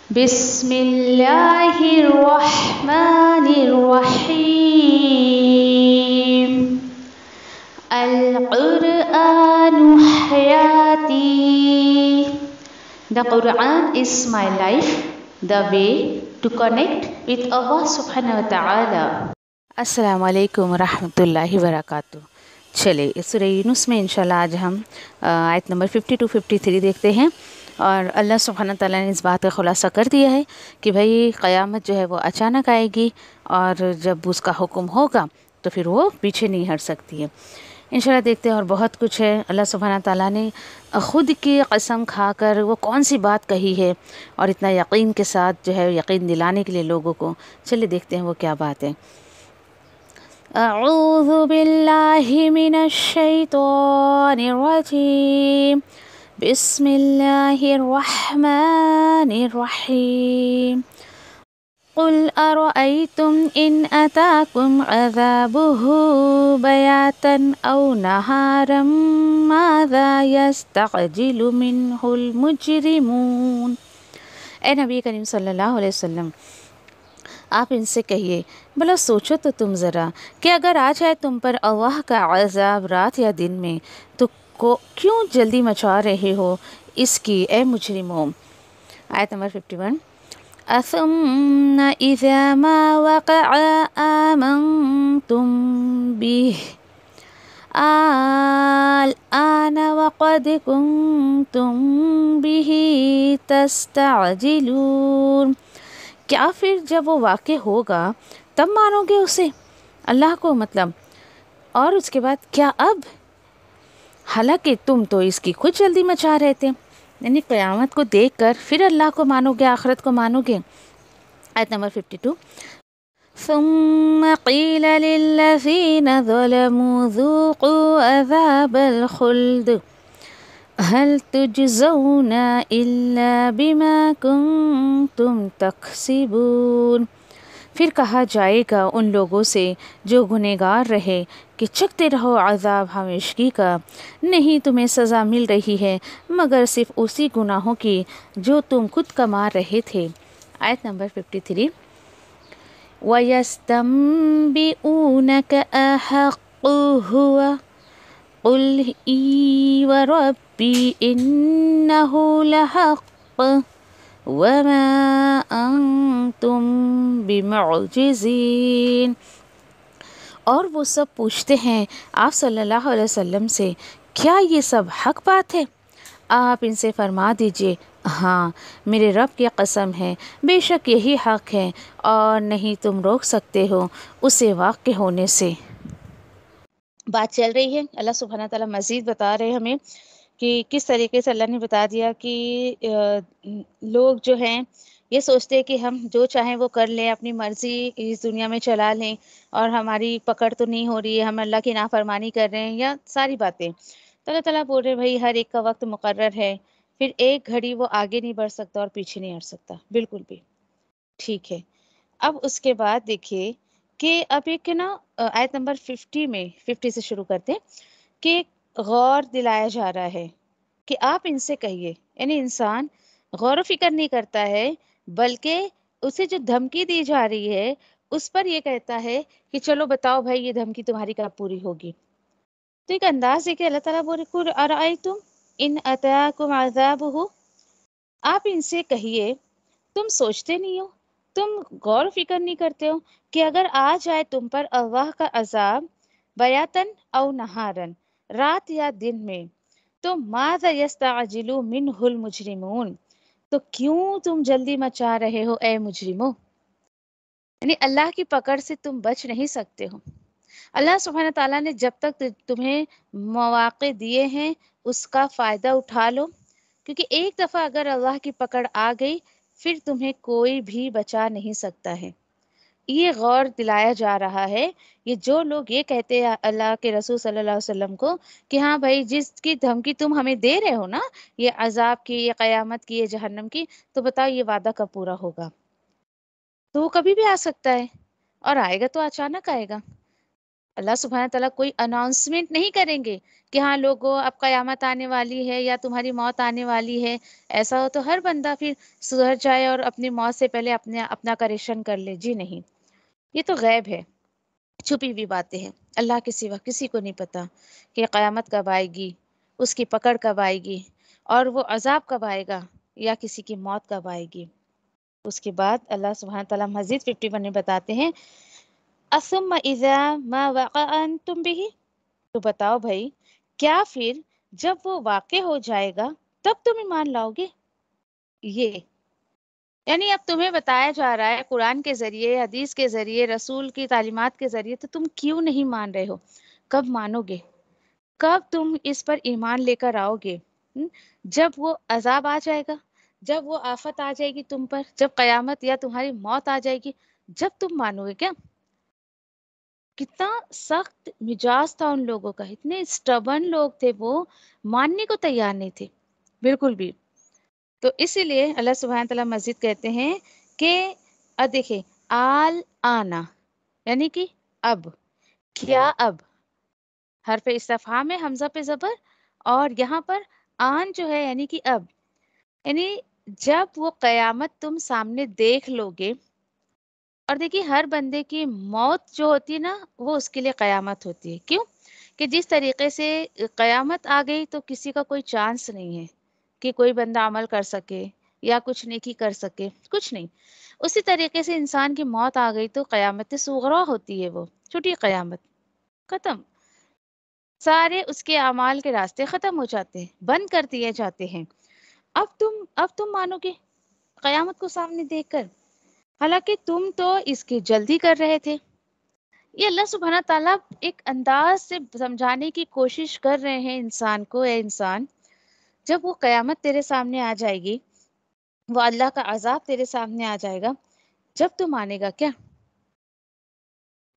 بسم اللہ الرحمن الرحیم القرآن حیاتی. The Quran is my life, the way to connect with Allah subhanahu wa ta'ala. السلام علیکم ورحمۃ اللہ وبرکاتہ. چلے سورہ یونس میں انشاءاللہ آج ہم آیت نمبر 50 to 53 دیکھتے ہیں. اور اللہ سبحانہ تعالیٰ نے اس بات کا خلاصہ کر دیا ہے کہ بھائی قیامت جو ہے وہ اچانک آئے گی، اور جب اس کا حکم ہوگا تو پھر وہ پیچھے نہیں ہٹ سکتی ہے. انشاءاللہ دیکھتے ہیں. اور بہت کچھ ہے. اللہ سبحانہ تعالیٰ نے خود کی قسم کھا کر وہ کون سی بات کہی ہے، اور اتنا یقین کے ساتھ جو ہے یقین دلانے کے لیے لوگوں کو. چلیے دیکھتے ہیں وہ کیا بات ہے. اعوذ باللہ من الشیطان الرجیم. بسم اللہ الرحمن الرحیم. قل ارأيتم ان اتاكم عذابه بياتا او نهارا ماذا يستعجل منه المجرمون. اے نبی کریم صلی اللہ علیہ وسلم، آپ ان سے کہیے بھلا سوچو تو تم ذرا کہ اگر آ جائے تم پر اللہ کا عذاب رات یا دن میں تو کیوں جلدی مچا رہے ہو اس کی اے مجرموں. آیت نمبر 51. اثم اذا ما وقع آمنتم به الآن وقد كنتم به تستعجلون. کیا پھر جب وہ واقع ہوگا تب مانو گے اسے، اللہ کو مطلب، اور اس کے بعد کیا اب، حالانکہ تم تو اس کی خود جلدی مچا رہے تھے. یعنی قیامت کو دیکھ کر پھر اللہ کو مانو گے، آخرت کو مانو گے. آیت نمبر 52. ثم قیل للذین ظلموا ذوقوا عذاب الخلد هل تجزون الا بما کنتم تکسبون. پھر کہا جائے گا ان لوگوں سے جو گنہگار رہے کہ چکھتے رہو عذاب ہمیشگی کا، نہیں تمہیں سزا مل رہی ہے مگر صرف اسی گناہوں کی جو تم خود کما رہے تھے. آیت نمبر 53. وَيَسْتَنبِئُونَكَ أَحَقٌّ هُوَ قُلْ إِي وَرَبِّي إِنَّهُ لَحَقٌّ وَمَا أَنْتُمْ بِمُعْجِزِينَ. اور وہ سب پوچھتے ہیں آپ صلی اللہ علیہ وسلم سے کیا یہ سب حق بات ہے؟ آپ ان سے فرما دیجئے ہاں میرے رب کی قسم ہے بے شک یہی حق ہے، اور نہیں تم روک سکتے ہو اسے واقع ہونے سے. بات چل رہی ہے. اللہ سبحانہ تعالیٰ مزید بتا رہے ہمیں کہ کس طریقے سے اللہ نے بتا دیا کہ لوگ جو ہیں یہ سوچتے ہیں کہ ہم جو چاہیں وہ کر لیں، اپنی مرضی اس دنیا میں چلا لیں، اور ہماری پکڑ تو نہیں ہو رہی ہے، ہم اللہ کی نافرمانی کر رہے ہیں، یا ساری باتیں. تو اللہ تعالیٰ بول رہے بھائی ہر ایک کا وقت مقرر ہے، پھر ایک گھڑی وہ آگے نہیں بڑھ سکتا اور پیچھے نہیں ہٹ سکتا بالکل بھی. ٹھیک ہے. اب اس کے بعد دیکھیے کہ اب ایک نا آیت نمبر 50 سے شروع کرتے ہیں کہ غور دلایا جا رہا ہے کہ آپ ان سے کہیے، یعنی انسان غور و فکر نہیں کرتا ہے بلکہ اسے جو دھمکی دی جا رہی ہے اس پر یہ کہتا ہے کہ چلو بتاؤ بھائی یہ دھمکی تمہاری کب پوری ہوگی. تو ایک انداز ہے کہ اللہ تعالیٰ بول رہے ارأیتم ان اتاکم عذابہ. آپ ان سے کہیے تم سوچتے نہیں ہو، تم غور و فکر نہیں کرتے ہو کہ اگر آ جائے تم پر اللہ کا عذاب بیاتن او نہارن، رات یا دن میں، تو ماذا یستعجل منہ المجرمون، تو کیوں تم جلدی مچا رہے ہو اے مجرموں. یعنی اللہ کی پکڑ سے تم بچ نہیں سکتے ہو. اللہ سبحانہ تعالیٰ نے جب تک تمہیں مواقع دیے ہیں اس کا فائدہ اٹھا لو، کیونکہ ایک دفعہ اگر اللہ کی پکڑ آ گئی پھر تمہیں کوئی بھی بچا نہیں سکتا ہے. یہ غور دلایا جا رہا ہے. یہ جو لوگ یہ کہتے ہیں اللہ کے رسول صلی اللہ علیہ وسلم کو کہ ہاں بھائی جس کی دھمکی تم ہمیں دے رہے ہو نا، یہ عذاب کی، یہ قیامت کی، یہ جہنم کی، تو بتاؤ یہ وعدہ کب پورا ہوگا؟ تو وہ کبھی بھی آ سکتا ہے، اور آئے گا تو اچانک آئے گا. اللہ سبحانہ تعالیٰ کوئی اناؤنسمنٹ نہیں کریں گے کہ ہاں لوگوں اب قیامت آنے والی ہے یا تمہاری موت آنے والی ہے. ایسا ہو تو ہر بندہ پھر سدھر جائے اور اپنی موت سے پہلے اپنا کریکشن کر لے. جی نہیں، یہ تو غیب ہے، چھپی ہوئی باتیں ہیں. اللہ کے سوا کسی کو نہیں پتا کہ قیامت کب آئے گی، اس کی پکڑ کب آئے گی، اور وہ عذاب کب آئے گا، یا کسی کی موت کب آئے گی. اس کے بعد اللہ سبحانہ تعالیٰ مزید 51 میں بتاتے ہیں اثم اذا ما وقع انتم به، تو بتاؤ بھائی کیا پھر جب وہ واقع ہو جائے گا تب تم ایمان لاؤ گے. یہ یعنی اب تمہیں بتایا جا رہا ہے قرآن کے ذریعے، حدیث کے ذریعے، رسول کی تعلیمات کے ذریعے، تو تم کیوں نہیں مان رہے ہو؟ کب مانو گے؟ کب تم اس پر ایمان لے کر آؤ گے؟ جب وہ عذاب آ جائے گا، جب وہ آفت آ جائے گی تم پر، جب قیامت یا تمہاری موت آ جائے گی، جب تم مانو گے کیا؟ کتنا سخت مزاج تھا ان لوگوں کا، اتنے اسٹبن لوگ تھے، وہ ماننے کو تیار نہیں تھے بالکل بھی. تو اسی لیے اللہ سبحانہ تعالیٰ مزید کہتے ہیں کہ دیکھیں آل آنا یعنی کہ اب، کیا اب، حرف استفہام ہے حمزہ پہ زبر، اور یہاں پر آن جو ہے یعنی کہ اب، یعنی جب وہ قیامت تم سامنے دیکھ لو گے. اور دیکھیے ہر بندے کی موت جو ہوتی ہے نا وہ اس کے لیے قیامت ہوتی ہے. کیوں؟ کہ جس طریقے سے قیامت آ گئی تو کسی کا کوئی چانس نہیں ہے کہ کوئی بندہ عمل کر سکے یا کچھ نیکی کر سکے، کچھ نہیں. اسی طریقے سے انسان کی موت آ گئی تو قیامت صغریٰ ہوتی ہے، وہ چھوٹی قیامت، ختم. سارے اس کے اعمال کے راستے ختم ہو جاتے ہیں، بند کر دیے جاتے ہیں. اب تم مانو گے قیامت کو سامنے دیکھ کر، حالانکہ تم تو اس کی جلدی کر رہے تھے. یہ اللہ سبحانہ تعالیٰ ایک انداز سے سمجھانے کی کوشش کر رہے ہیں انسان کو، اے انسان جب وہ قیامت تیرے سامنے آ جائے گی، وہ اللہ کا عذاب تیرے سامنے آ جائے گا، جب تو مانے گا کیا؟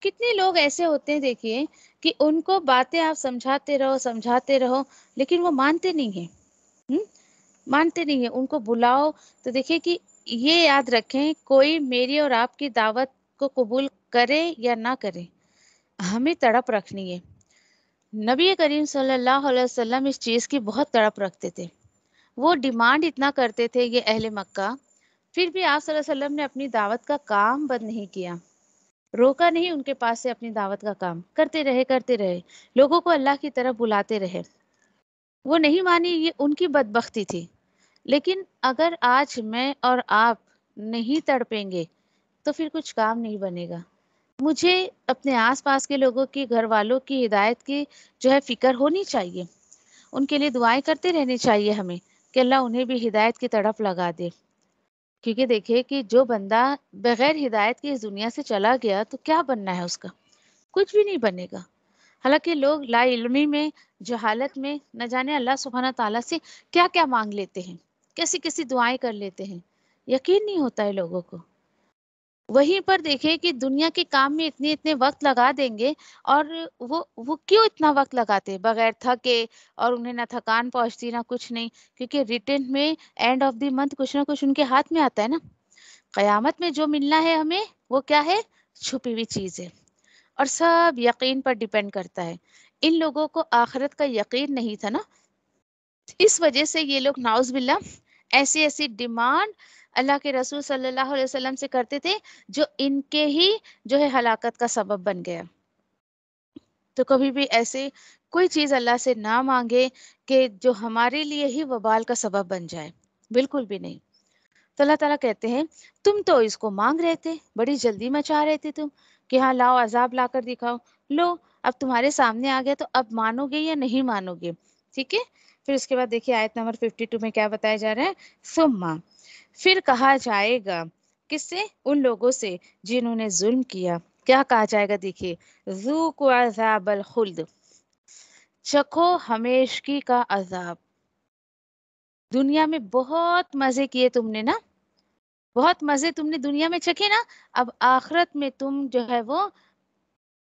کتنے لوگ ایسے ہوتے ہیں دیکھیے کہ ان کو باتیں آپ سمجھاتے رہو لیکن وہ مانتے نہیں ہیں. مانتے نہیں ہیں. ان کو بلاؤ تو دیکھیے کہ یہ یاد رکھیں کوئی میری اور آپ کی دعوت کو قبول کرے یا نہ کرے، ہمیں تڑپ رکھنی ہے. نبی کریم صلی اللہ علیہ وسلم اس چیز کی بہت تڑپ رکھتے تھے، وہ ڈیمانڈ اتنا کرتے تھے یہ اہل مکہ، پھر بھی آپ صلی اللہ علیہ وسلم نے اپنی دعوت کا کام بند نہیں کیا، روکا نہیں ان کے پاس سے اپنی دعوت کا کام، کرتے رہے، لوگوں کو اللہ کی طرف بلاتے رہے. وہ نہیں مانی، یہ ان کی بدبختی تھی. لیکن اگر آج میں اور آپ نہیں تڑپیں گے تو پھر کچھ کام نہیں بنے گا. مجھے اپنے آس پاس کے لوگوں کی، گھر والوں کی ہدایت کی جو ہے فکر ہونی چاہیے، ان کے لیے دعائیں کرتے رہنی چاہیے ہمیں کہ اللہ انہیں بھی ہدایت کی طرف لگا دے. کیونکہ دیکھیں کہ جو بندہ بغیر ہدایت کی اس دنیا سے چلا گیا تو کیا بننا ہے اس کا؟ کچھ بھی نہیں بنے گا. حالانکہ لوگ لا علمی میں، جہالت میں نہ جانے اللہ سبحانہ تعالیٰ سے کیا کیا مانگ لیتے ہیں، کیسی دعائیں کر لیتے ہیں، یقین نہیں ہوتا ہے لوگوں کو. وہیں پر دیکھیں کہ دنیا کے کام میں اتنے وقت لگا دیں گے، اور وہ کیوں اتنا وقت لگاتے بغیر تھکے، اور انہیں نہ تھکان پہنچتی نہ کچھ نہیں، کیونکہ ریٹن میں اینڈ آف دی منتھ کچھ نہ کچھ ان کے ہاتھ میں آتا ہے نا. قیامت میں جو ملنا ہے ہمیں وہ کیا ہے؟ چھپی ہوئی چیز ہے، اور سب یقین پر ڈیپینڈ کرتا ہے. ان لوگوں کو آخرت کا یقین نہیں تھا نا، اس وجہ سے یہ لوگ نعوذ باللہ ایسی ڈیمانڈ اللہ کے رسول صلی اللہ علیہ وسلم سے کرتے تھے جو ان کے ہی جو ہے ہلاکت کا سبب بن گیا. تو کبھی بھی ایسے کوئی چیز اللہ سے نہ مانگے کہ جو ہمارے لیے ہی وبال کا سبب بن جائے، بالکل بھی نہیں. تو اللہ تعالیٰ کہتے ہیں تم تو اس کو مانگ رہے تھے، بڑی جلدی مچا رہے تھے تم کہ ہاں لاؤ عذاب لا کر دکھاؤ، لو اب تمہارے سامنے آ گیا، تو اب مانو گے یا نہیں مانو گے؟ ٹھیک ہے. پھر اس کے بعد دیکھیے آیت نمبر 52 میں کیا بتایا جا رہا ہے، ثم پھر کہا جائے گا کس سے؟ ان لوگوں سے جنہوں نے ظلم کیا. کیا کہا جائے گا؟ دیکھیے ذوقوا عذاب الخلد، چکھو ہمیشگی کا عذاب. دنیا میں بہت مزے کیے تم نے نا، بہت مزے تم نے دنیا میں چکھے نا، اب آخرت میں تم جو ہے وہ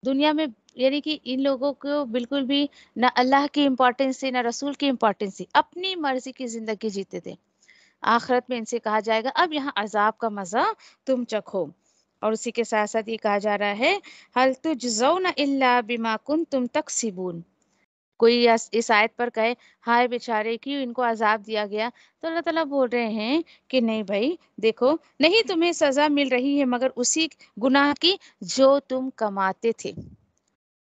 دنیا میں، یعنی کہ ان لوگوں کو بالکل بھی نہ اللہ کی امپورٹنس تھی نہ رسول کی امپورٹنس تھی، اپنی مرضی کی زندگی جیتے تھے. آخرت میں ان سے کہا جائے گا اب یہاں عذاب کا مزہ تم چکھو. اور اسی کے ساتھ ساتھ یہ کہا جا رہا ہے هل تجزون الا بما کنتم تکسبون. کوئی اس آیت پر کہے ہائے بیچارے کیوں ان کو عذاب دیا گیا، تو اللہ تعالیٰ بول رہے ہیں کہ نہیں بھائی دیکھو، نہیں تمہیں سزا مل رہی ہے مگر اسی گناہ کی جو تم کماتے تھے.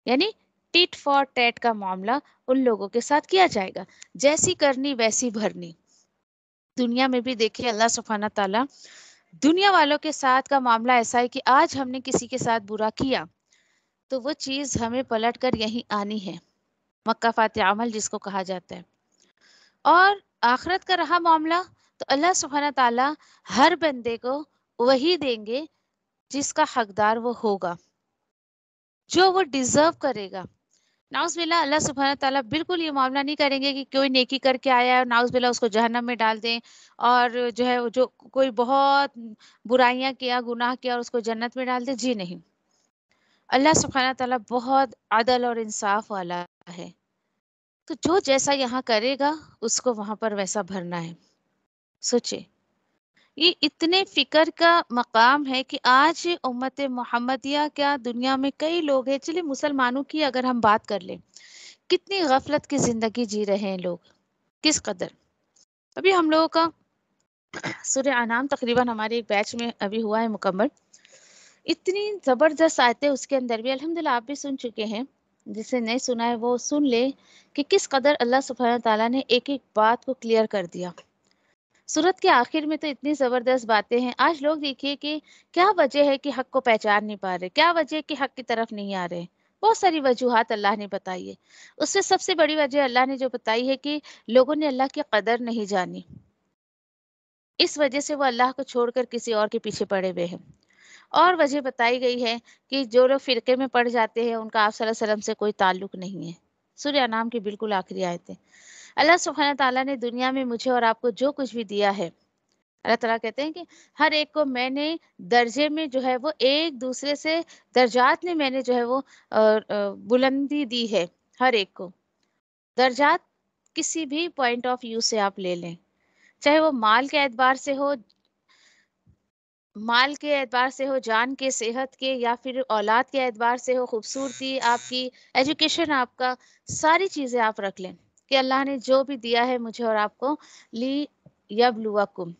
یعنی ٹیٹ فار ٹیٹ کا معاملہ ان لوگوں کے ساتھ کیا جائے گا، جیسی کرنی ویسی بھرنی. دنیا میں بھی دیکھیے اللہ سبحانہ تعالیٰ دنیا والوں کے ساتھ کا معاملہ ایسا ہے کہ آج ہم نے کسی کے ساتھ برا کیا تو وہ چیز ہمیں پلٹ کر یہیں آنی ہے، مکافات عمل جس کو کہا جاتا ہے. اور آخرت کا رہا معاملہ تو اللہ سبحانہ تعالیٰ ہر بندے کو وہی دیں گے جس کا حقدار وہ ہوگا، جو وہ ڈیزرو کرے گا. ناؤز باللہ اللہ سبحانہ تعالیٰ بالکل یہ معاملہ نہیں کریں گے کہ کوئی نیکی کر کے آیا ہے اور ناؤز باللہ اس کو جہنم میں ڈال دیں، اور جو ہے جو کوئی بہت برائیاں کیا گناہ کیا اور اس کو جنت میں ڈال دیں. جی نہیں، اللہ سبحانہ تعالیٰ بہت عدل اور انصاف والا ہے، تو جو جیسا یہاں کرے گا اس کو وہاں پر ویسا بھرنا ہے. سوچے یہ اتنے فکر کا مقام ہے کہ آج امت محمدیہ کیا دنیا میں کئی لوگ ہیں، چلیے مسلمانوں کی اگر ہم بات کر لیں، کتنی غفلت کی زندگی جی رہے ہیں لوگ، کس قدر. ابھی ہم لوگوں کا سورہ انعام تقریباً ہمارے ایک بیچ میں ابھی ہوا ہے مکمل، اتنی زبردست آیتیں اس کے اندر بھی، الحمدللہ آپ بھی سن چکے ہیں، جسے نہیں سنا ہے وہ سن لے کہ کس قدر اللہ سبحانہ تعالیٰ نے ایک ایک بات کو کلیئر کر دیا. سورت کے آخر میں تو اتنی زبردست باتیں ہیں. آج لوگ دیکھیے کہ کیا وجہ ہے کہ حق کو پہچان نہیں پا رہے، کیا وجہ ہے کہ حق کی طرف نہیں آ رہے. بہت ساری وجوہات اللہ نے بتائی ہے. اس سے سب سے بڑی وجہ اللہ نے جو بتائی ہے کہ لوگوں نے اللہ کی قدر نہیں جانی، اس وجہ سے وہ اللہ کو چھوڑ کر کسی اور کے پیچھے پڑے ہوئے ہیں. اور وجہ بتائی گئی ہے کہ جو لوگ فرقے میں پڑ جاتے ہیں ان کا آپ صلی اللہ علیہ وسلم سے کوئی تعلق نہیں ہے. سورہ انعام کی بالکل آخری آیتیں. اللہ سبحانہ تعالیٰ نے دنیا میں مجھے اور آپ کو جو کچھ بھی دیا ہے، اللہ تعالیٰ کہتے ہیں کہ ہر ایک کو میں نے درجے میں جو ہے وہ ایک دوسرے سے درجات میں میں نے جو ہے وہ بلندی دی ہے. ہر ایک کو درجات کسی بھی پوائنٹ آف ویو سے آپ لے لیں، چاہے وہ مال کے اعتبار سے ہو، مال کے اعتبار سے ہو، جان کے، صحت کے، یا پھر اولاد کے اعتبار سے ہو، خوبصورتی آپ کی، ایجوکیشن آپ کا، ساری چیزیں آپ رکھ لیں کہ اللہ نے جو بھی دیا ہے مجھے اور آپ کو لی یبلوکم.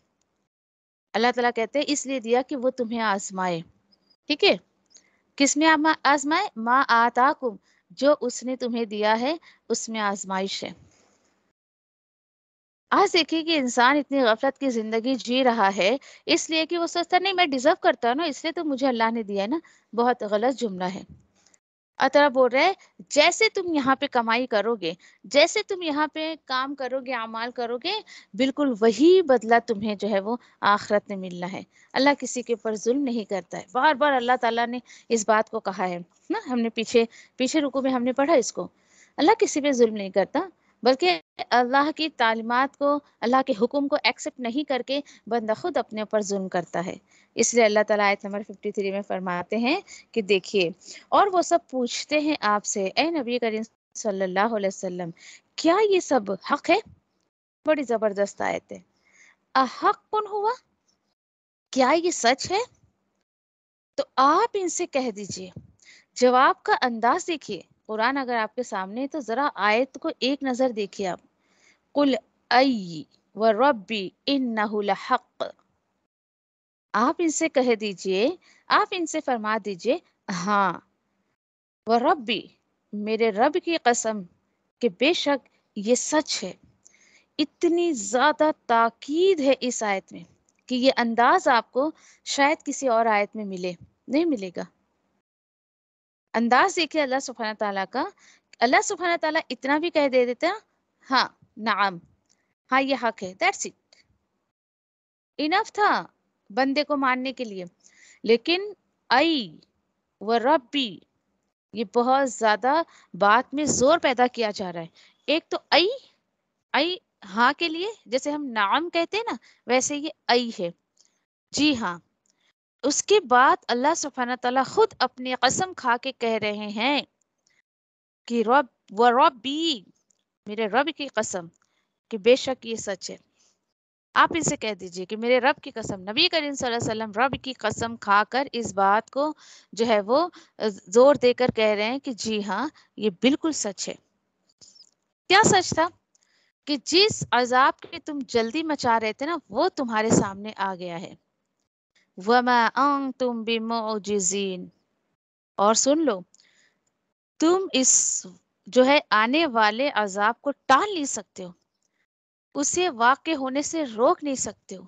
اللہ تعالیٰ کہتے ہیں اس لیے دیا کہ وہ تمہیں آزمائے. ٹھیک ہے، کس میں آزمائے؟ ما آتاکم، جو اس نے تمہیں دیا ہے اس میں آزمائش ہے. آج دیکھیے کہ انسان اتنی غفلت کی زندگی جی رہا ہے اس لیے کہ وہ سوچتا نہیں میں ڈیزرو کرتا ہوں نا، اس لیے تو مجھے اللہ نے دیا ہے نا. بہت غلط جملہ ہے. اللہ تعالیٰ بول رہے ہیں جیسے تم یہاں پہ کمائی کرو گے، جیسے تم یہاں پہ کام کرو گے، اعمال کرو گے، بالکل وہی بدلہ تمہیں جو ہے وہ آخرت میں ملنا ہے. اللہ کسی کے اوپر ظلم نہیں کرتا ہے. بار بار اللہ تعالیٰ نے اس بات کو کہا ہے نا. ہم نے پیچھے رکوع میں ہم نے پڑھا اس کو. اللہ کسی پہ ظلم نہیں کرتا، بلکہ اللہ کی تعلیمات کو، اللہ کے حکم کو ایکسیپٹ نہیں کر کے بندہ خود اپنے اوپر ظلم کرتا ہے. اس لیے اللہ تعالیٰ آیت نمبر 53 میں فرماتے ہیں کہ دیکھیے، اور وہ سب پوچھتے ہیں آپ سے اے نبی کریم صلی اللہ علیہ وسلم، کیا یہ سب حق ہے؟ بڑی زبردست آیت ہے. احق کن ہوا، کیا یہ سچ ہے؟ تو آپ ان سے کہہ دیجئے. جواب کا انداز دیکھیے، قرآن اگر آپ کے سامنے ہے تو ذرا آیت کو ایک نظر دیکھیے آپ. قل ای وربی انہ لحق. آپ ان سے کہہ دیجئے، آپ ان سے فرما دیجئے ہاں، وربی، میرے رب کی قسم کہ بے شک یہ سچ ہے. اتنی زیادہ تاکید ہے اس آیت میں کہ یہ انداز آپ کو شاید کسی اور آیت میں نہیں ملے گا. انداز دیکھیں اللہ سبحانہ تعالیٰ کا. اللہ سبحانہ تعالیٰ اتنا بھی کہہ دے دیتا ہاں نعم، ہاں یہ حق ہے، دیٹس اٹ، انف تھا بندے کو ماننے کے لیے. لیکن ای و ربی، یہ بہت زیادہ بات میں زور پیدا کیا جا رہا ہے. ایک تو ای ہاں کے لیے، جیسے ہم نعم کہتے ہیں نا، ویسے یہ ای ہے، جی ہاں. اس کے بعد اللہ سبحانہ تعالیٰ خود اپنی قسم کھا کے کہہ رہے ہیں کہ رب و ربی، میرے رب کی قسم کہ بے شک یہ سچ ہے. آپ ان سے کہہ دیجئے کہ میرے رب کی قسم، نبی کریم صلی اللہ علیہ وسلم رب کی قسم کھا کر اس بات کو جو ہے وہ زور دے کر کہہ رہے ہیں کہ جی ہاں یہ بالکل سچ ہے۔ کیا سچ تھا؟ کہ جس عذاب کی تم جلدی مچا رہے تھے نا وہ تمہارے سامنے آ گیا ہے۔ وَمَا أَنْتُمْ بِمُعْجِزِينَ، اور سن لو تم اس جو ہے آنے والے عذاب کو ٹال نہیں سکتے ہو، اسے واقع ہونے سے روک نہیں سکتے ہو۔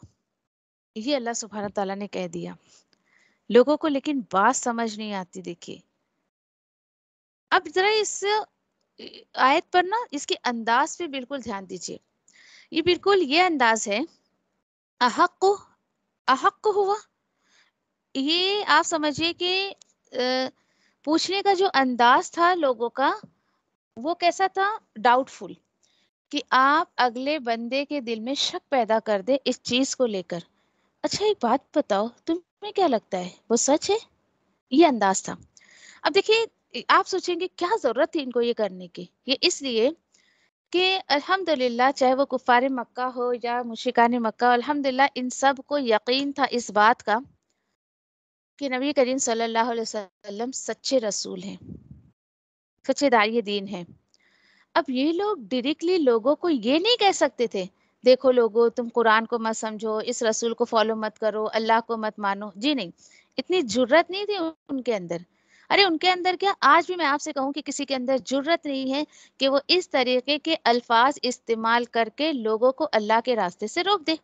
یہ اللہ سبحانہ تعالیٰ نے کہہ دیا لوگوں کو، لیکن بات سمجھ نہیں آتی۔ دیکھیے اب ذرا اس آیت پر نا اس کے انداز پہ بالکل دھیان دیجیے۔ یہ بالکل یہ انداز ہے، احق احق ہوا، یہ آپ سمجھیے کہ پوچھنے کا جو انداز تھا لوگوں کا وہ کیسا تھا؟ ڈاؤٹ فل، کہ آپ اگلے بندے کے دل میں شک پیدا کر دے اس چیز کو لے کر۔ اچھا ایک بات بتاؤ، تمہیں کیا لگتا ہے وہ سچ ہے؟ یہ انداز تھا۔ اب دیکھیے آپ سوچیں گے کیا ضرورت تھی ان کو یہ کرنے کی؟ یہ اس لیے کہ الحمدللہ چاہے وہ کفار مکہ ہو یا مشرکان مکہ، الحمدللہ ان سب کو یقین تھا اس بات کا کہ نبی کریم صلی اللہ علیہ وسلم سچے رسول ہیں، سچے داعی دین ہیں۔ اب یہ لوگ ڈائریکٹلی لوگوں کو یہ نہیں کہہ سکتے تھے دیکھو لوگوں تم قرآن کو مت سمجھو، اس رسول کو فالو مت کرو، اللہ کو مت مانو۔ جی نہیں، اتنی جرت نہیں تھی ان کے اندر۔ ارے ان کے اندر کیا، آج بھی میں آپ سے کہوں کہ کسی کے اندر جرت نہیں ہے کہ وہ اس طریقے کے الفاظ استعمال کر کے لوگوں کو اللہ کے راستے سے روک دے۔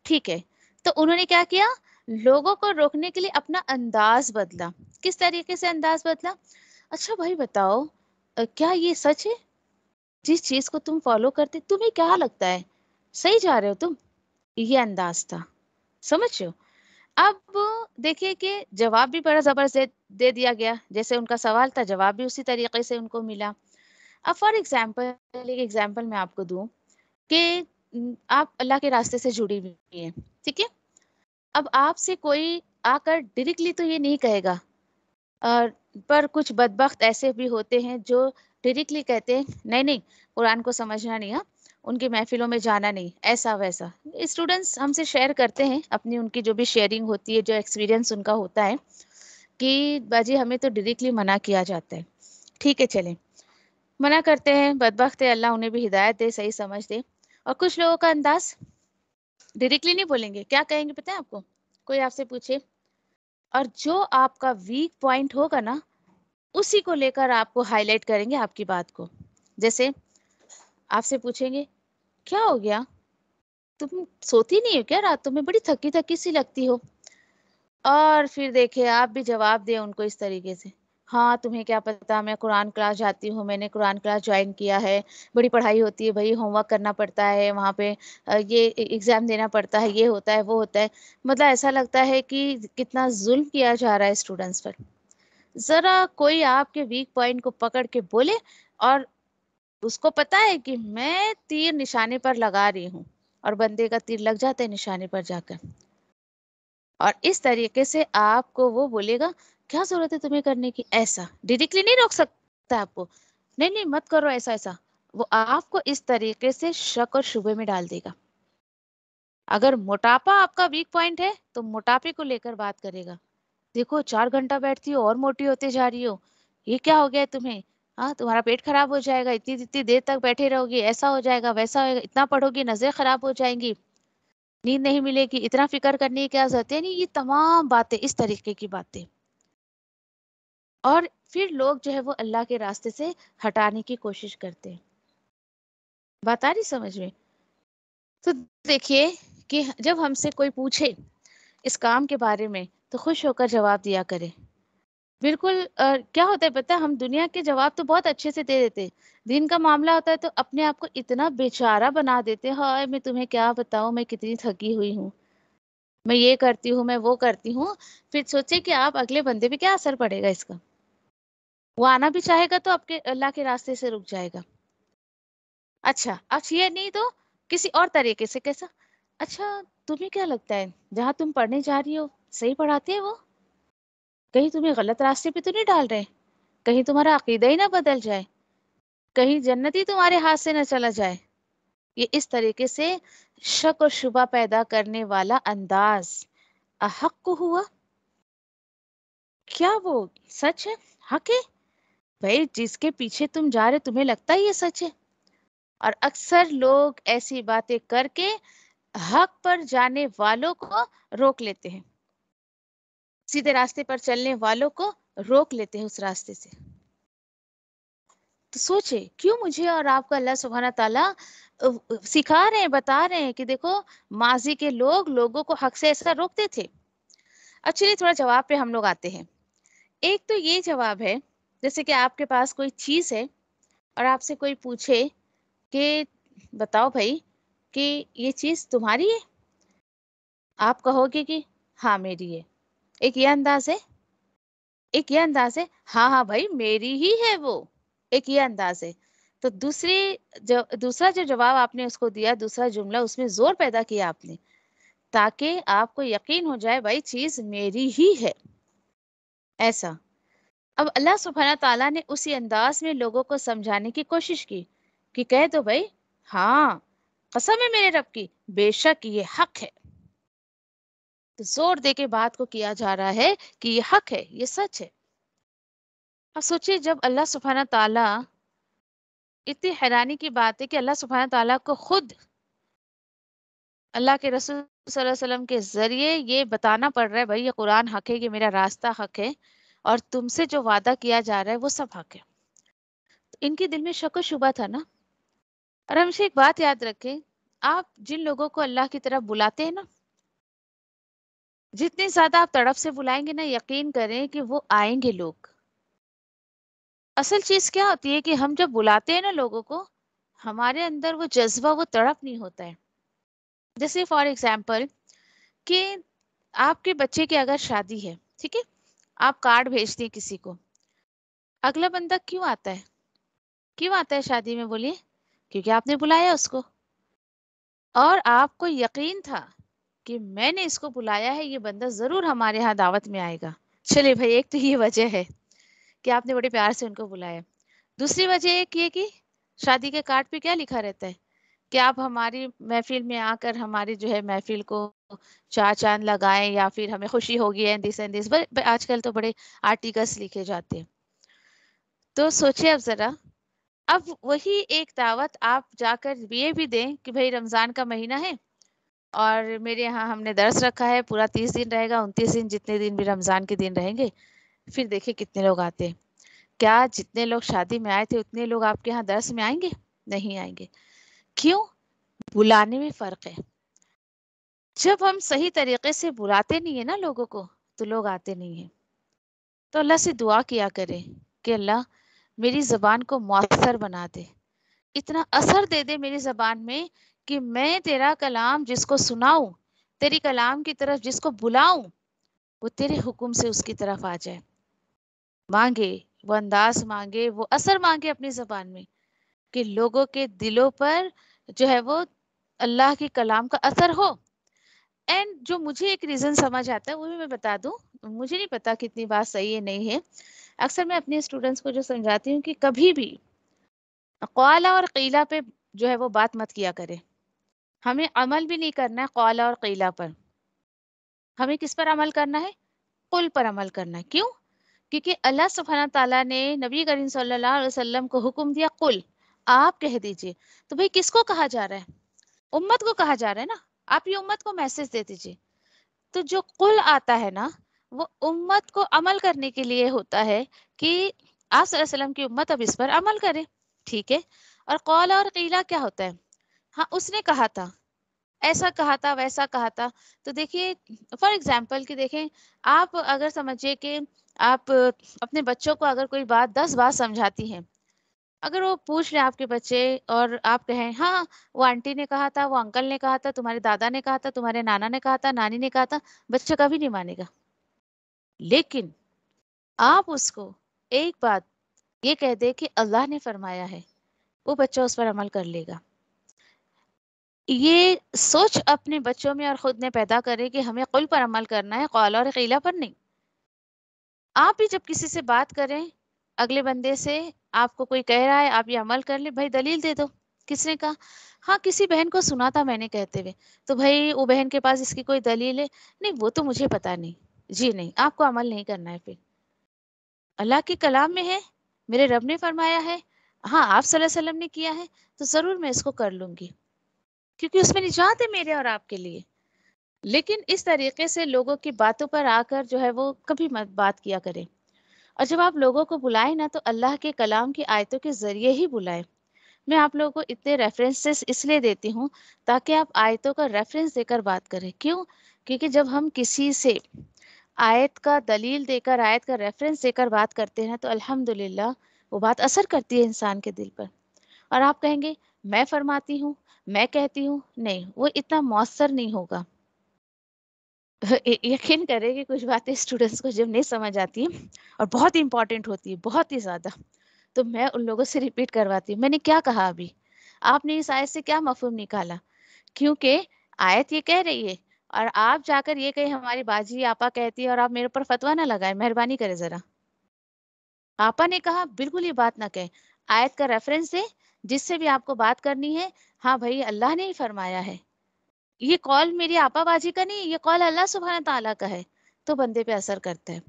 ٹھیک ہے، تو انہوں نے کیا کیا؟ لوگوں کو روکنے کے لیے اپنا انداز بدلا۔ کس طریقے سے انداز بدلا؟ اچھا بھائی بتاؤ کیا یہ سچ ہے؟ جس چیز کو تم فالو کرتے تمہیں کیا لگتا ہے صحیح جا رہے ہو تم؟ یہ انداز تھا، سمجھ رہے ہو؟ اب دیکھیے کہ جواب بھی بڑا زبردست دے دیا گیا، جیسے ان کا سوال تھا جواب بھی اسی طریقے سے ان کو ملا۔ اب فار ایگزامپل ایک ایگزامپل میں آپ کو دوں کہ آپ اللہ کے راستے سے جڑی ہوئی ہیں، ٹھیک ہے؟ اب آپ سے کوئی آ کر ڈائریکٹلی تو یہ نہیں کہے گا، پر کچھ بدبخت ایسے بھی ہوتے ہیں جو ڈائریکٹلی کہتے ہیں نہیں نہیں قرآن کو سمجھنا نہیں، ہاں ان کی محفلوں میں جانا نہیں، ایسا ویسا۔ اسٹوڈنٹس ہم سے شیئر کرتے ہیں اپنی، ان کی جو بھی شیئرنگ ہوتی ہے، جو ایکسپیرینس ان کا ہوتا ہے کہ باجی ہمیں تو ڈائریکٹلی منع کیا جاتا ہے۔ ٹھیک ہے چلیں منع کرتے ہیں، بدبخت ہے، اللہ انہیں بھی ہدایت دے، صحیح سمجھ دے۔ اور کچھ لوگوں کا انداز ڈائریکٹلی نہیں بولیں گے، کیا کہیں گے پتہ ہے آپ کو؟ کوئی آپ سے پوچھے اور جو آپ کا ویک پوائنٹ ہوگا نا اسی کو لے کر آپ کو ہائی لائٹ کریں گے آپ کی بات کو۔ جیسے آپ سے پوچھیں گے کیا ہو گیا، تم سوتی نہیں ہو کیا راتوں میں، بڑی تھکی تھکی سی لگتی ہو؟ اور پھر دیکھیں آپ بھی جواب دیں ان کو اس طریقے سے، ہاں تمہیں کیا پتا، میں قرآن کلاس جاتی ہوں، میں نے قرآن کلاس جوائن کیا ہے، بڑی پڑھائی ہوتی ہے بھائی، ہوم ورک کرنا پڑتا ہے وہاں پہ، یہ ایگزام دینا پڑتا ہے، یہ ہوتا ہے وہ ہوتا ہے۔ مطلب ایسا لگتا ہے کہ کتنا ظلم کیا جا رہا ہے اسٹوڈنٹس پر۔ ذرا کوئی آپ کے ویک پوائنٹ کو پکڑ کے بولے اور اس کو پتا ہے کہ میں تیر نشانے پر لگا رہی ہوں، اور بندے کا تیر لگ جاتا ہے نشانے پر جا کر، اور اس طریقے سے آپ کو وہ بولے گا کیا ضرورت ہے تمہیں کرنے کی، ایسا ڈائریکٹلی نہیں روک سکتا آپ کو، نہیں نہیں مت کرو ایسا ایسا، وہ آپ کو اس طریقے سے شک اور شبہ میں ڈال دے گا۔ اگر موٹاپا آپ کا ویک پوائنٹ ہے تو موٹاپے کو لے کر بات کرے گا، دیکھو 4 گھنٹہ بیٹھتی ہو اور موٹی ہوتے جا رہی ہو، یہ کیا ہو گیا ہے تمہیں، ہاں تمہارا پیٹ خراب ہو جائے گا، اتنی دیر تک بیٹھے رہو گی، ایسا ہو جائے گا ویسا ہوئے گا، اتنا پڑھو گی نظریں خراب ہو جائیں گی، نیند نہیں ملے گی، اتنا فکر کرنے کی کیا ضرورت ہے، نہیں یہ تمام باتیں اس طریقے کی باتیں، اور پھر لوگ جو ہے وہ اللہ کے راستے سے ہٹانے کی کوشش کرتے ہیں۔ بات آ رہی سمجھ میں؟ تو دیکھیے کہ جب ہم سے کوئی پوچھے اس کام کے بارے میں تو خوش ہو کر جواب دیا کرے۔ بالکل کیا ہوتا ہے پتہ ہے، ہم دنیا کے جواب تو بہت اچھے سے دے دیتے، دین کا معاملہ ہوتا ہے تو اپنے آپ کو اتنا بیچارہ بنا دیتے، ہائے میں تمہیں کیا بتاؤں میں کتنی تھکی ہوئی ہوں، میں یہ کرتی ہوں، میں وہ کرتی ہوں۔ پھر سوچے کہ آپ اگلے بندے پہ کیا اثر پڑے گا اس کا، وہ آنا بھی چاہے گا تو آپ کے اللہ کے راستے سے رک جائے گا۔ اچھا اب یہ نہیں تو کسی اور طریقے سے کیسا، اچھا تمہیں کیا لگتا ہے جہاں تم پڑھنے جا رہی ہو صحیح پڑھاتے ہیں وہ، کہیں تمہیں غلط راستے پہ تو نہیں ڈال رہے، کہیں تمہارا عقیدہ ہی نہ بدل جائے، کہیں جنت ہی تمہارے ہاتھ سے نہ چلا جائے۔ یہ اس طریقے سے شک و شبہ پیدا کرنے والا انداز احق ہوا؟ کیا وہ سچ ہے، حق ہے؟ بھائی جس کے پیچھے تم جا رہے تمہیں لگتا ہے یہ سچ ہے؟ اور اکثر لوگ ایسی باتیں کر کے حق پر جانے والوں کو روک لیتے ہیں، سیدھے راستے پر چلنے والوں کو روک لیتے ہیں اس راستے سے۔ تو سوچے کیوں مجھے اور آپ کو اللہ سبحانہ تعالیٰ سکھا رہے ہیں، بتا رہے ہیں کہ دیکھو ماضی کے لوگ لوگوں کو حق سے ایسا روکتے تھے۔ اب چلیے تھوڑا جواب پہ ہم لوگ آتے ہیں۔ ایک تو یہ جواب ہے، جیسے کہ آپ کے پاس کوئی چیز ہے اور آپ سے کوئی پوچھے کہ بتاؤ بھائی کہ یہ چیز تمہاری ہے، آپ کہو گے کہ ہاں میری ہے۔ ایک یہ انداز ہے، ایک یہ انداز ہے ہاں ہاں بھائی میری ہی ہے وہ، ایک یہ انداز ہے۔ تو دوسرا جو جواب آپ نے اس کو دیا، دوسرا جملہ، اس میں زور پیدا کیا آپ نے تاکہ آپ کو یقین ہو جائے بھائی چیز میری ہی ہے، ایسا۔ اب اللہ سبحانہ تعالیٰ نے اسی انداز میں لوگوں کو سمجھانے کی کوشش کی کہ کہہ دو بھائی ہاں قسم ہے میرے رب کی، بے شک یہ حق ہے۔ تو زور دے کے بات کو کیا جا رہا ہے کہ یہ حق ہے، یہ سچ ہے۔ اب سوچئے جب اللہ سبحانہ تعالیٰ، اتنی حیرانی کی بات ہے کہ اللہ سبحانہ تعالیٰ کو خود اللہ کے رسول صلی اللہ علیہ وسلم کے ذریعے یہ بتانا پڑ رہا ہے بھائی یہ قرآن حق ہے، یہ میرا راستہ حق ہے، اور تم سے جو وعدہ کیا جا رہا ہے وہ سب حق ہے۔ ان کے دل میں شک و شبہ تھا نا۔ اور ہمیشہ ایک بات یاد رکھیں، آپ جن لوگوں کو اللہ کی طرف بلاتے ہیں نا، جتنے زیادہ آپ تڑپ سے بلائیں گے نا، یقین کریں کہ وہ آئیں گے لوگ۔ اصل چیز کیا ہوتی ہے کہ ہم جب بلاتے ہیں نا لوگوں کو، ہمارے اندر وہ جذبہ، وہ تڑپ نہیں ہوتا ہے۔ جیسے فار ایگزامپل کہ آپ کے بچے کی اگر شادی ہے، ٹھیک ہے، آپ کارڈ بھیجتے ہیں کسی کو، اگلا بندہ کیوں آتا ہے؟ کیوں آتا ہے شادی میں بولیے؟ کیونکہ آپ نے بلایا اس کو، اور آپ کو یقین تھا کہ میں نے اس کو بلایا ہے، یہ بندہ ضرور ہمارے ہاں دعوت میں آئے گا۔ چلے بھائی ایک تو یہ وجہ ہے کہ آپ نے بڑے پیار سے ان کو بلایا۔ دوسری وجہ ایک یہ کہ شادی کے کارڈ پہ کیا لکھا رہتا ہے کہ آپ ہماری محفل میں آ کر ہماری جو ہے محفل کو چار چاند لگائیں، یا پھر ہمیں خوشی ہوگی دس اینڈ دس۔ آج کل تو بڑے آرٹیکلس لکھے جاتے ہیں۔ تو سوچے اب ذرا، اب وہی ایک دعوت آپ جا کر یہ بھی دیں کہ بھائی رمضان کا مہینہ ہے اور میرے یہاں ہم نے درس رکھا ہے، پورا 30 دن رہے گا، 29 دن، جتنے دن بھی رمضان کے دن رہیں گے، پھر دیکھیں کتنے لوگ آتے ہیں۔ کیا جتنے لوگ شادی میں آئے تھے اتنے لوگ آپ کے ہاں درس میں آئیں گے؟ نہیں آئیں گے۔ کیوں؟ بلانے میں فرق ہے۔ جب ہم صحیح طریقے سے بلاتے نہیں ہیں نا لوگوں کو، تو لوگ آتے نہیں ہیں۔ تو اللہ سے دعا کیا کریں کہ اللہ میری زبان کو مؤثر بنا دے، اتنا اثر دے دے میری زبان میں کہ میں تیرا کلام جس کو سناؤں، تیری کلام کی طرف جس کو بلاؤں، وہ تیرے حکم سے اس کی طرف آ جائے۔ مانگے وہ انداز، مانگے وہ اثر، مانگے اپنی زبان میں کہ لوگوں کے دلوں پر جو ہے وہ اللہ کے کلام کا اثر ہو۔ اینڈ جو مجھے ایک ریزن سمجھ آتا ہے وہ بھی میں بتا دوں، مجھے نہیں پتا کتنی بات صحیح ہے نہیں ہے۔ اکثر میں اپنے اسٹوڈنٹس کو جو سمجھاتی ہوں کہ کبھی بھی قوالہ اور قیلہ پہ جو ہے وہ بات مت کیا کرے۔ ہمیں عمل بھی نہیں کرنا ہے قوالہ اور قیلہ پر، ہمیں کس پر عمل کرنا ہے؟ قل پر عمل کرنا ہے۔ کیوں؟ کیونکہ اللہ سبحانہ تعالیٰ نے نبی کریم صلی اللہ علیہ وسلم کو حکم دیا قل، آپ کہہ دیجئے۔ تو بھئی کس کو کہا جا رہا ہے؟ امت کو کہا جا رہا ہے نا، آپ یہ امت کو میسج دے دیجئے۔ تو جو قل آتا ہے نا، وہ امت کو عمل کرنے کے لیے ہوتا ہے کہ آپ صلی اللہ علیہ وسلم کی امت اب اس پر عمل کرے، ٹھیک ہے۔ اور قول اور قیلہ کیا ہوتا ہے؟ ہاں اس نے کہا تھا، ایسا کہا تھا، ویسا کہا تھا۔ تو دیکھیے فار ایگزامپل کہ دیکھیں، آپ اگر سمجھیے کہ آپ اپنے بچوں کو اگر کوئی بات 10 بار سمجھاتی ہیں، اگر وہ پوچھ لیں آپ کے بچے اور آپ کہیں ہاں وہ آنٹی نے کہا تھا، وہ انکل نے کہا تھا، تمہارے دادا نے کہا تھا، تمہارے نانا نے کہا تھا، نانی نے کہا تھا، بچہ کبھی نہیں مانے گا۔ لیکن آپ اس کو ایک بات یہ کہہ دے کہ اللہ نے فرمایا ہے، وہ بچہ اس پر عمل کر لے گا۔ یہ سوچ اپنے بچوں میں اور خود نے پیدا کرے کہ ہمیں قول پر عمل کرنا ہے، قول اور قیلہ پر نہیں۔ آپ بھی جب کسی سے بات کریں، اگلے بندے سے، آپ کو کوئی کہہ رہا ہے آپ یہ عمل کر لیں، بھائی دلیل دے دو کس نے کہا؟ ہاں کسی بہن کو سنا تھا میں نے کہتے ہوئے. تو بھائی وہ بہن کے پاس اس کی کوئی دلیل ہے؟ نہیں وہ تو مجھے پتا نہیں. جی نہیں، آپ کو عمل نہیں کرنا ہے. پھر اللہ کے کلام میں ہے، میرے رب نے فرمایا ہے، ہاں آپ صلی اللہ علیہ وسلم نے کیا ہے، تو ضرور میں اس کو کر لوں گی، کیونکہ اس میں نجات ہے میرے اور آپ کے لیے. لیکن اس طریقے سے لوگوں کی باتوں پر آ کر جو ہے وہ کبھی مت بات کیا کریں. اور جب آپ لوگوں کو بلائیں نا تو اللہ کے کلام کی آیتوں کے ذریعے ہی بلائیں. میں آپ لوگوں کو اتنے ریفرنسز اس لیے دیتی ہوں تاکہ آپ آیتوں کا ریفرنس دے کر بات کریں. کیوں؟ کیونکہ جب ہم کسی سے آیت کا دلیل دے کر، آیت کا ریفرنس دے کر بات کرتے ہیں تو الحمدللہ وہ بات اثر کرتی ہے انسان کے دل پر. اور آپ کہیں گے میں فرماتی ہوں، میں کہتی ہوں، نہیں، وہ اتنا مؤثر نہیں ہوگا. یقین کرے کہ کچھ باتیں اسٹوڈنٹس کو جب نہیں سمجھ آتی ہیں اور بہت امپورٹنٹ ہوتی ہے، بہت ہی زیادہ، تو میں ان لوگوں سے ریپیٹ کرواتی ہوں میں نے کیا کہا ابھی، آپ نے اس آیت سے کیا مفہوم نکالا. کیونکہ آیت یہ کہہ رہی ہے اور آپ جا کر یہ کہیں ہماری باجی آپا کہتی ہے اور آپ میرے اوپر فتویٰ نہ لگائیں، مہربانی کرے ذرا. آپا نے کہا بالکل یہ بات نہ کہیں، آیت کا ریفرنس دے جس سے بھی آپ کو بات کرنی ہے. ہاں بھائی اللہ نے ہی فرمایا ہے، یہ قول میری آپا باجی کا نہیں، یہ قول اللہ سبحانہ تعالیٰ کا ہے، تو بندے پہ اثر کرتا ہے.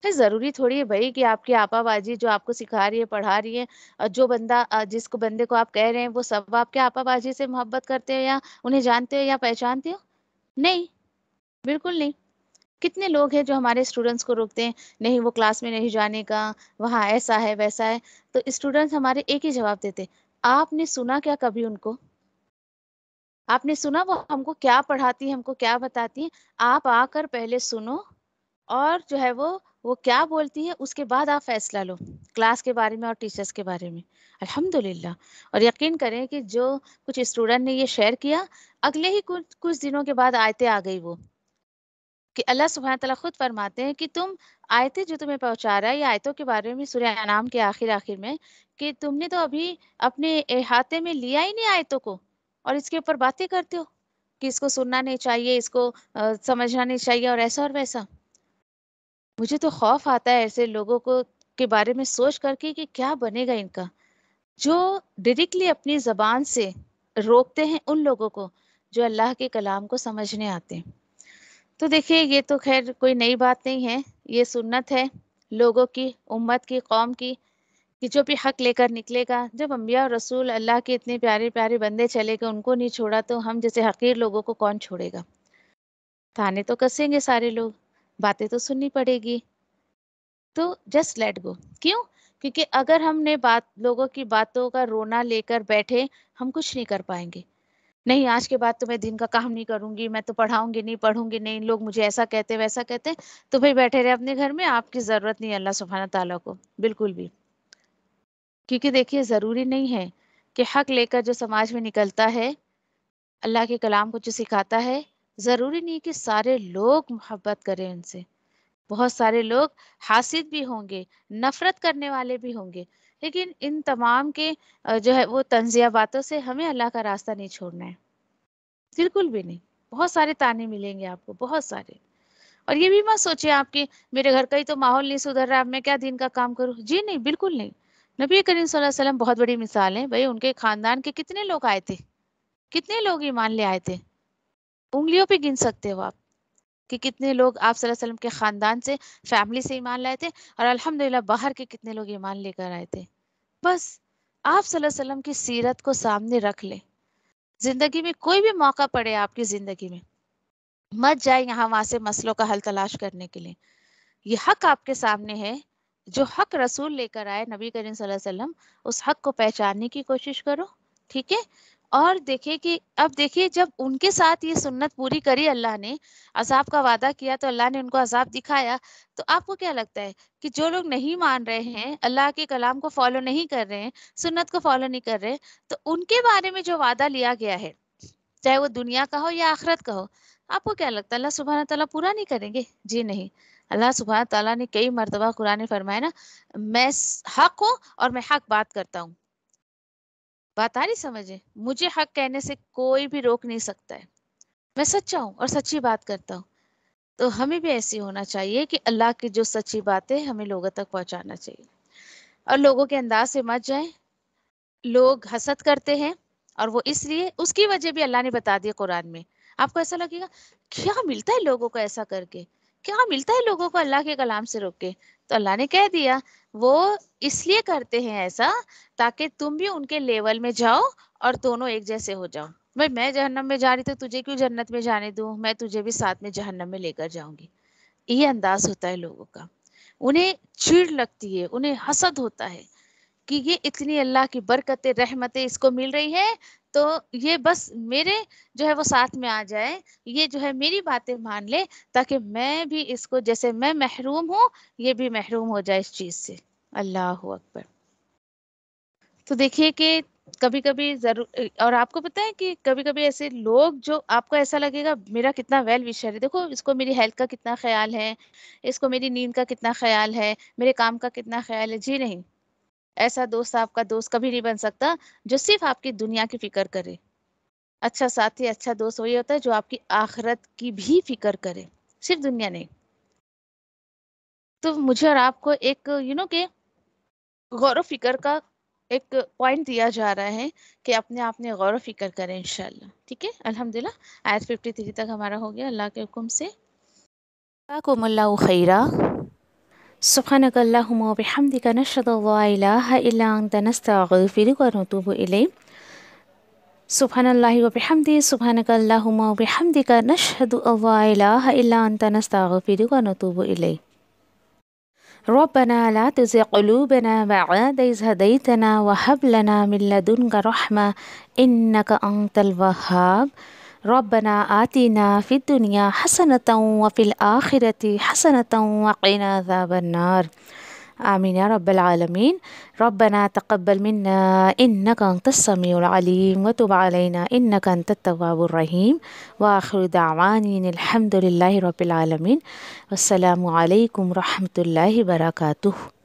پھر ضروری تھوڑی ہے بھائی کہ آپ کی آپا باجی جو آپ کو سکھا رہی ہے، پڑھا رہی ہے، اور جو بندہ جس کو بندے کو آپ کہہ رہے ہیں وہ سب آپ کے آپا باجی سے محبت کرتے ہو یا انہیں جانتے ہو یا پہچانتے ہو؟ نہیں، بالکل نہیں. کتنے لوگ ہیں جو ہمارے اسٹوڈنٹس کو روکتے ہیں، نہیں وہ کلاس میں نہیں جانے کا، وہاں ایسا ہے ویسا ہے. تو اسٹوڈنٹس ہمارے ایک ہی جواب دیتے، آپ نے سنا کیا کبھی ان کو؟ آپ نے سنا وہ ہم کو کیا پڑھاتی ہیں، ہم کو کیا بتاتی ہیں؟ آپ آ کر پہلے سنو اور جو ہے وہ کیا بولتی ہیں اس کے بعد آپ فیصلہ لو کلاس کے بارے میں اور ٹیچرس کے بارے میں. الحمدللہ. اور یقین کریں کہ جو کچھ اسٹوڈنٹ نے یہ شیئر کیا، اگلے ہی کچھ دنوں کے بعد آیتیں آ گئی وہ کہ اللہ سبحانہ تعالیٰ خود فرماتے ہیں کہ تم آیتیں جو تمہیں پہنچا رہا ہے، یہ آیتوں کے بارے میں سورہ انعام کے آخر میں کہ تم نے تو ابھی اپنے احاطے میں لیا ہی نہیں آیتوں کو اور اس کے اوپر باتیں کرتے ہو کہ اس کو سننا نہیں چاہیے، اس کو سمجھنا نہیں چاہیے اور ایسا اور ویسا. مجھے تو خوف آتا ہے ایسے لوگوں کو کے بارے میں سوچ کر کے کہ کیا بنے گا ان کا، جو ڈائریکٹلی اپنی زبان سے روکتے ہیں ان لوگوں کو جو اللہ کے کلام کو سمجھنے آتے ہیں. تو دیکھیے یہ تو خیر کوئی نئی بات نہیں ہے، یہ سنت ہے لوگوں کی، امت کی، قوم کی، کہ جو بھی حق لے کر نکلے گا. جب انبیاء اور رسول اللہ کے اتنے پیارے پیارے بندے چلے گئے ان کو نہیں چھوڑا تو ہم جیسے حقیر لوگوں کو کون چھوڑے گا؟ تانے تو کسیں گے سارے لوگ، باتیں تو سننی پڑے گی. تو جسٹ لیٹ گو. کیوں؟ کیونکہ اگر ہم نے لوگوں کی باتوں کا رونا لے کر بیٹھے ہم کچھ نہیں کر پائیں گے. نہیں آج کے بعد تو میں دین کا کام نہیں کروں گی، میں تو پڑھاؤں گی نہیں، پڑھوں گی نہیں، لوگ مجھے ایسا کہتے ویسا کہتے، تو بھائی بیٹھے رہے اپنے گھر میں، آپ کی ضرورت نہیں اللہ سبحانہ تعالیٰ کو بالکل بھی. کیونکہ دیکھیے ضروری نہیں ہے کہ حق لے کر جو سماج میں نکلتا ہے، اللہ کے کلام کو جو سکھاتا ہے، ضروری نہیں کہ سارے لوگ محبت کریں ان سے. بہت سارے لوگ حاسد بھی ہوں گے، نفرت کرنے والے بھی ہوں گے، لیکن ان تمام کے جو ہے وہ تنزیہ باتوں سے ہمیں اللہ کا راستہ نہیں چھوڑنا ہے، بالکل بھی نہیں. بہت سارے تانے ملیں گے آپ کو، بہت سارے. اور یہ بھی مت سوچے آپ کہ میرے گھر کا ہی تو ماحول نہیں سدھر رہا، اب میں کیا دین کا کام کروں. جی نہیں، بالکل نہیں. نبی کریم صلی اللہ علیہ وسلم بہت بڑی مثال ہے. بھائی ان کے خاندان کے کتنے لوگ آئے تھے، کتنے لوگ ایمان لے آئے تھے، انگلیوں پہ گن سکتے ہو آپ کہ کتنے لوگ آپ صلی اللہ علیہ وسلم کے خاندان سے، فیملی سے ایمان لائے تھے، اور الحمدللہ باہر کے کتنے لوگ ایمان لے کر آئے تھے. بس آپ صلی اللہ علیہ وسلم کی سیرت کو سامنے رکھ لیں. زندگی میں کوئی بھی موقع پڑے آپ کی زندگی میں، مت جائے یہاں وہاں سے مسئلوں کا حل تلاش کرنے کے لیے. یہ حق آپ کے سامنے ہے، جو حق رسول لے کر آئے نبی کریم صلی اللہ علیہ وسلم، اس حق کو پہچاننے کی کوشش کرو. ٹھیک ہے؟ اور دیکھیں کہ اب دیکھیے جب ان کے ساتھ یہ سنت پوری کری اللہ نے، عذاب کا وعدہ کیا تو اللہ نے ان کو عذاب دکھایا. تو آپ کو کیا لگتا ہے کہ جو لوگ نہیں مان رہے ہیں، اللہ کے کلام کو فالو نہیں کر رہے ہیں، سنت کو فالو نہیں کر رہے، تو ان کے بارے میں جو وعدہ لیا گیا ہے، چاہے وہ دنیا کا ہو یا آخرت کا ہو، آپ کو کیا لگتا ہے اللہ سبحانہ تعالیٰ پورا نہیں کریں گے؟ جی نہیں. اللہ سبحانہ تعالیٰ نے کئی مرتبہ قرآن میں فرمایا نا، میں حق ہوں اور میں حق بات کرتا ہوں. بات آ رہی سمجھے؟ مجھے حق کہنے سے کوئی بھی روک نہیں سکتا ہے. میں سچا ہوں اور سچی بات کرتا ہوں. تو ہمیں بھی ایسی ہونا چاہیے کہ اللہ کی جو سچی باتیں ہمیں لوگوں تک پہنچانا چاہیے. اور لوگوں کے انداز سے مت جائیں. لوگ حسد کرتے ہیں، اور وہ اس لیے اس کی وجہ بھی اللہ نے بتا دی قرآن میں. آپ کو ایسا لگے گا کیا ملتا ہے لوگوں کو ایسا کر کے، کیا ملتا ہے لوگوں کو اللہ کے کلام سے روک کے. تو اللہ نے کہہ دیا وہ اس لیے کرتے ہیں ایسا تاکہ تم بھی ان کے لیول میں جاؤ اور دونوں ایک جیسے ہو جاؤ. بھائی میں جہنم میں جا رہی تو تجھے کیوں جنت میں جانے دوں، میں تجھے بھی ساتھ میں جہنم میں لے کر جاؤں گی. یہ انداز ہوتا ہے لوگوں کا. انہیں چڑ لگتی ہے، انہیں حسد ہوتا ہے کہ یہ اتنی اللہ کی برکتیں رحمتیں اس کو مل رہی ہے تو یہ بس میرے جو ہے وہ ساتھ میں آ جائے، یہ جو ہے میری باتیں مان لے تاکہ میں بھی اس کو جیسے میں محروم ہوں یہ بھی محروم ہو جائے اس چیز سے. اللہ اکبر. تو دیکھیے کہ کبھی کبھی ضرور، اور آپ کو پتہ ہے کہ کبھی کبھی ایسے لوگ جو آپ کو ایسا لگے گا میرا کتنا ویل وشر ہے، دیکھو اس کو میری ہیلتھ کا کتنا خیال ہے، اس کو میری نیند کا کتنا خیال ہے، میرے کام کا کتنا خیال ہے. جی نہیں، ایسا دوست آپ کا دوست کبھی نہیں بن سکتا جو صرف آپ کی دنیا کی فکر کرے. اچھا ساتھی، اچھا دوست وہی ہوتا ہے جو آپ کی آخرت کی بھی فکر کرے، صرف دنیا نہیں. تو مجھے اور آپ کو ایک کہ غور و فکر کا ایک پوائنٹ دیا جا رہا ہے کہ اپنے آپ نے غور و فکر کریں انشاءاللہ. ٹھیک ہے، الحمدللہ آیت 53 تک ہمارا ہو گیا اللہ کے حکم سے. جزاکم اللہ خیرا. سبحانک اللہم و بحمدک نشہد ان لا الہ الا انت نستغفرک و نتوب الیک. سبحان اللہ و بحمدہ، سبحانک اللہم و بحمدک نشہد ان لا الہ الا انت نستغفرک و نتوب الیک. ربنا لا تزغ قلوبنا بعد إذ هديتنا وهب لنا من لدنك رحمة إنك أنت الوهاب. ربنا آتنا في الدنيا حسنة وفي الآخرة حسنة وقنا عذاب النار. آمين يا رب العالمين. ربنا تقبل منا إنك أنت السميع العليم وتب علينا إنك أنت التواب الرحيم. وآخر دعوانا الحمد لله رب العالمين. والسلام عليكم ورحمة الله وبركاته.